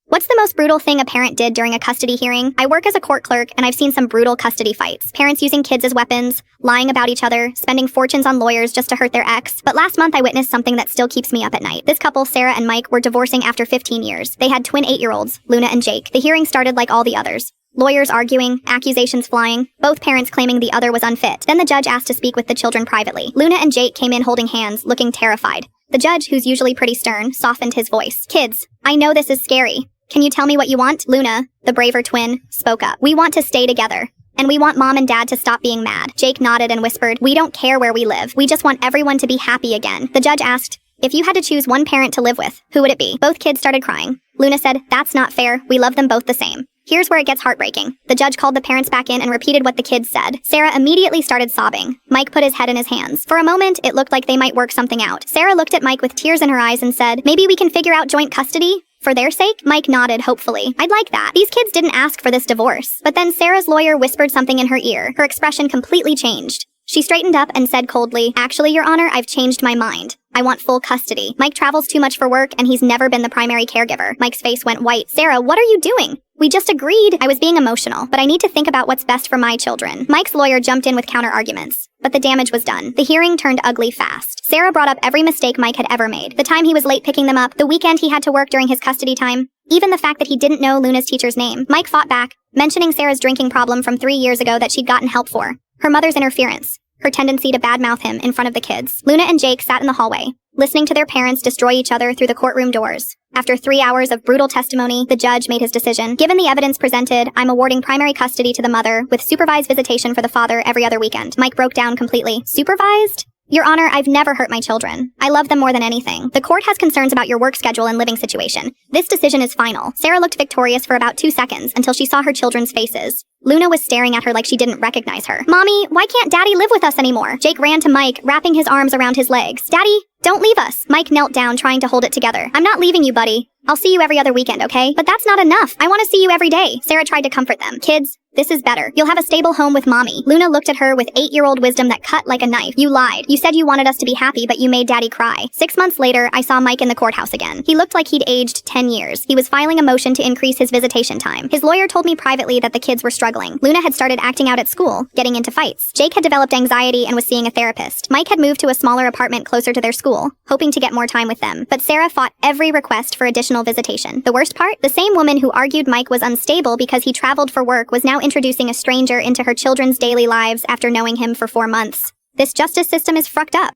What's the most brutal thing a parent did during a custody hearing? I work as a court clerk, and I've seen some brutal custody fights. Parents using kids as weapons, lying about each other, spending fortunes on lawyers just to hurt their ex. But last month I witnessed something that still keeps me up at night. This couple, Sarah and Mike, were divorcing after 15 years. They had twin 8-year-olds, Luna and Jake. The hearing started like all the others. Lawyers arguing, accusations flying, both parents claiming the other was unfit. Then the judge asked to speak with the children privately. Luna and Jake came in holding hands, looking terrified. The judge, who's usually pretty stern, softened his voice. "Kids, I know this is scary. Can you tell me what you want?" Luna, the braver twin, spoke up. "We want to stay together. And we want Mom and Dad to stop being mad." Jake nodded and whispered, "We don't care where we live. We just want everyone to be happy again." The judge asked, "If you had to choose one parent to live with, who would it be?" Both kids started crying. Luna said, "That's not fair. We love them both the same." Here's where it gets heartbreaking. The judge called the parents back in and repeated what the kids said. Sarah immediately started sobbing. Mike put his head in his hands. For a moment, it looked like they might work something out. Sarah looked at Mike with tears in her eyes and said, "Maybe we can figure out joint custody? For their sake?" Mike nodded hopefully. "I'd like that. These kids didn't ask for this divorce." But then Sarah's lawyer whispered something in her ear. Her expression completely changed. She straightened up and said coldly, "Actually, Your Honor, I've changed my mind. I want full custody. Mike travels too much for work and he's never been the primary caregiver." Mike's face went white. "Sarah, what are you doing?" "We just agreed." "I was being emotional, but I need to think about what's best for my children." Mike's lawyer jumped in with counter-arguments. But the damage was done. The hearing turned ugly fast. Sarah brought up every mistake Mike had ever made. The time he was late picking them up, the weekend he had to work during his custody time, even the fact that he didn't know Luna's teacher's name. Mike fought back, mentioning Sarah's drinking problem from 3 years ago that she'd gotten help for. Her mother's interference. Her tendency to badmouth him in front of the kids. Luna and Jake sat in the hallway, listening to their parents destroy each other through the courtroom doors. After 3 hours of brutal testimony, the judge made his decision. "Given the evidence presented, I'm awarding primary custody to the mother, with supervised visitation for the father every other weekend." Mike broke down completely. "Supervised? Your Honor, I've never hurt my children. I love them more than anything. The court has concerns about your work schedule and living situation. This decision is final." Sarah looked victorious for about 2 seconds until she saw her children's faces. Luna was staring at her like she didn't recognize her. "Mommy, why can't Daddy live with us anymore?" Jake ran to Mike, wrapping his arms around his legs. "Daddy, don't leave us." Mike knelt down, trying to hold it together. "I'm not leaving you, buddy. I'll see you every other weekend, okay? But that's not enough. I want to see you every day." Sarah tried to comfort them. "Kids, this is better. You'll have a stable home with Mommy." Luna looked at her with 8-year-old wisdom that cut like a knife. "You lied. You said you wanted us to be happy, but you made Daddy cry." 6 months later, I saw Mike in the courthouse again. He looked like he'd aged 10 years. He was filing a motion to increase his visitation time. His lawyer told me privately that the kids were struggling. Luna had started acting out at school, getting into fights. Jake had developed anxiety and was seeing a therapist. Mike had moved to a smaller apartment closer to their school, hoping to get more time with them. But Sarah fought every request for additional visitation. The worst part? The same woman who argued Mike was unstable because he traveled for work was now introducing a stranger into her children's daily lives after knowing him for 4 months. This justice system is fucked up.